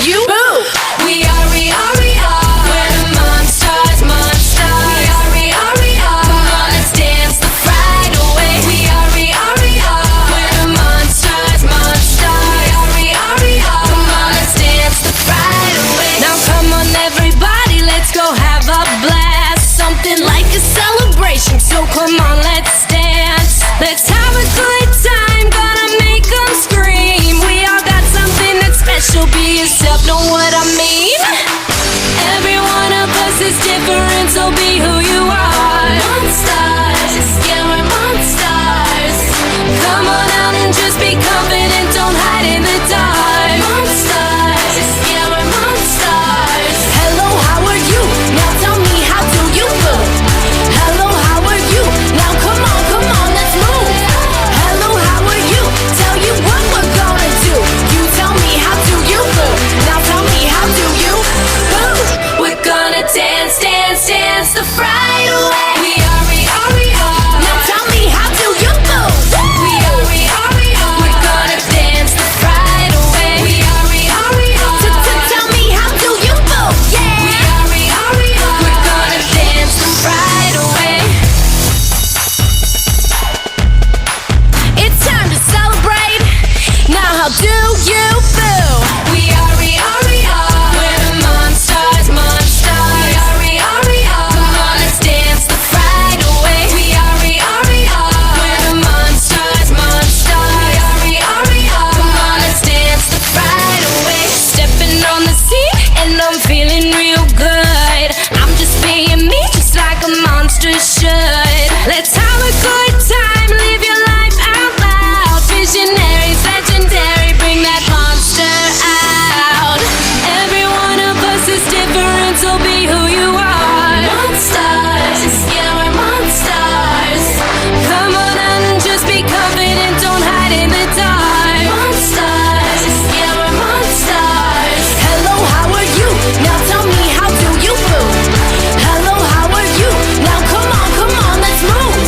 you? Boo! We are. We're the monsters. We are. Come on, let's dance the fright away. We are. We're the monsters. We are. Come on, let's dance the fright away. Now come on, everybody, let's go have a blast. Something like a celebration, so come on, let's dance. Let's have a good time, gonna make them scream. We all got something that's special, be yourself, know what I mean? Every one of us is different, so be who you are. Monsters, yeah, we're monsters. Come on out and just be confident, don't hide in the dark. Monsters, yeah, we're monsters. Hello, how are you? Now tell me, how do you feel? Hello, how are you? Now come on, let's move. Hello, how are you? Tell you what we're gonna do. You tell me, how do you feel? Now tell me, how do you feel? We're gonna dance, dance, dance the fright away. We are. Now tell me, how do you feel? We are. We're gonna dance the fright away. We are. Tell me, how do you feel? Yeah. We are. We're gonna dance the fright away. It's time to celebrate. Now how do you feel? We are. We're the monsters. We are. Come on, let's dance the fright away. We are. We're the monsters. We are. Come on, let's dance the fright away. Stepping on the scene and I'm feeling real good. I'm just being me, just like a monster should. Let's have a good time, live your life out loud. Visionaries, legendary, bring that monster out. Every one of us is different, so be who you are. Monsters, yeah, we're monsters. Come on out and just be confident, don't hide in the dark. Monsters, yeah, we're monsters. Hello, how are you? Now tell me, how do you feel? Hello, how are you? Now come on, let's move.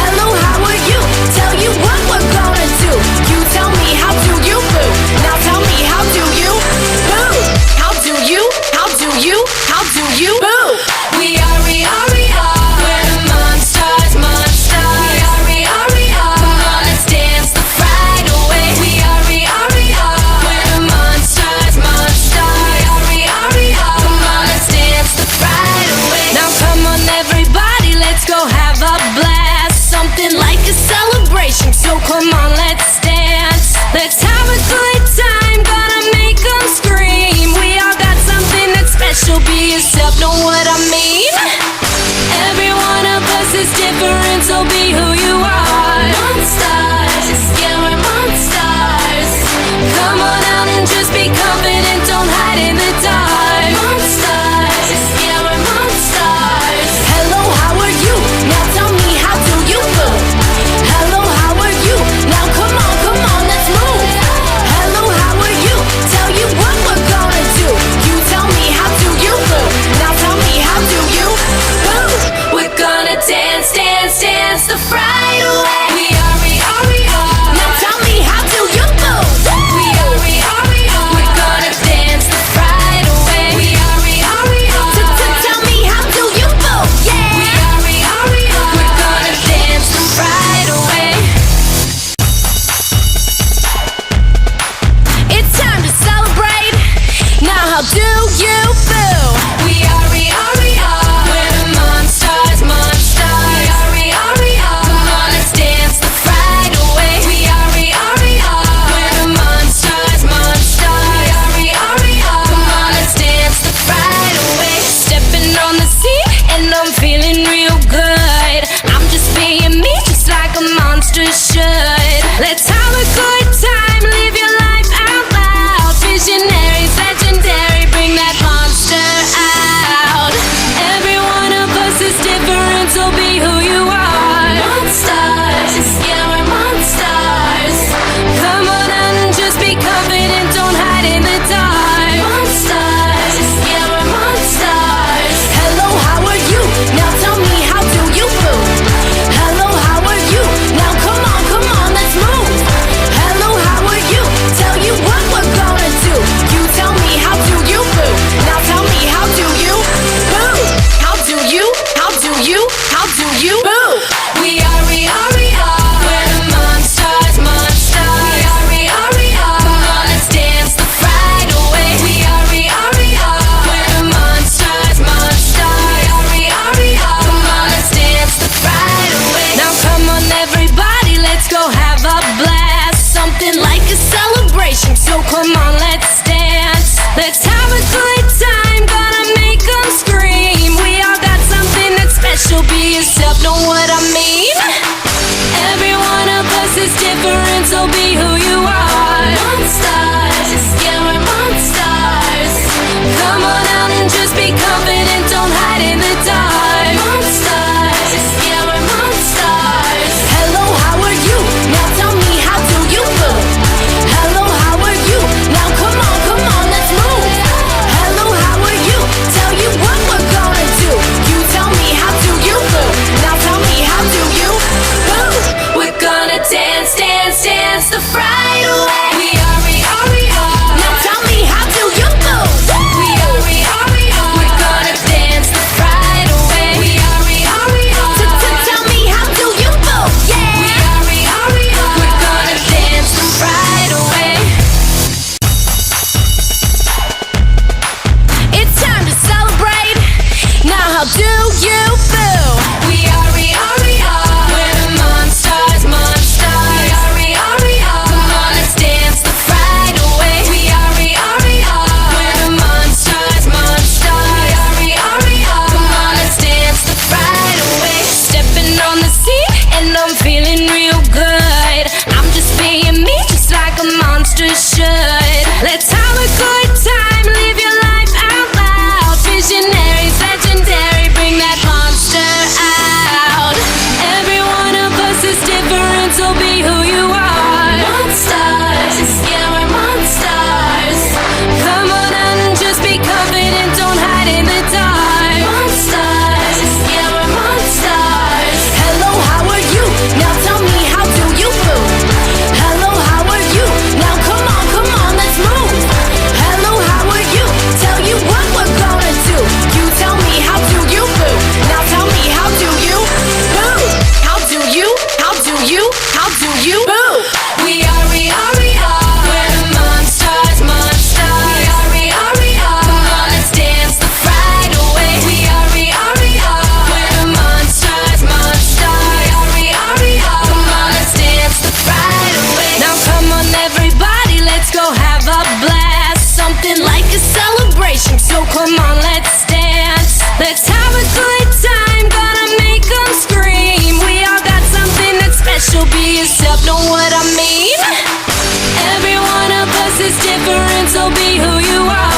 Hello, how are you? Tell you what we're gonna do. You tell me, how do you feel? Now tell me, how do you boo? How do you boo? We are. We're the monsters. We are. Come on, let's dance the fright away. We are. We're the monsters. We are. Come on, let's dance the fright away. Now come on, everybody, let's go have a blast. Something like a celebration, so come on, let's dance. Let's have a good time, gonna make them scream. We all got something that's special, be yourself, know what I mean? Every one of us is different, so be who you are. Monsters, yeah, we're monsters. Come on out and just be confident, don't hide in the dark. Monsters, yeah, we're monsters. Hello, how are you? Now tell me, how do you feel? Hello, how are you? Now come on, let's move. Hello, how are you? Tell you what we're gonna do. You tell me, how do you feel? Now tell me, how do you feel? We're gonna dance, dance, dance the fright away. We are. Now tell me, how do you feel? We are. We're gonna dance the fright away. We are. Tell me, how do you feel? Yeah. We are. We're gonna dance the fright away. It's time to celebrate. Now how do you feel? We are. We're the monsters. We are. Come on, let's dance the fright away. We are. We're the monsters. We are. Come on, let's dance the fright away. Stepping on the scene and I'm feeling real good. I'm just being me, just like a monster should. Let's have a good time, live your life out loud. Visionaries, legendary, bring that monster celebration, so come on, let's dance. Let's have a good time, gonna make them scream. We all got something that's special, be yourself, know what I mean? Every one of us is different, so be who you are.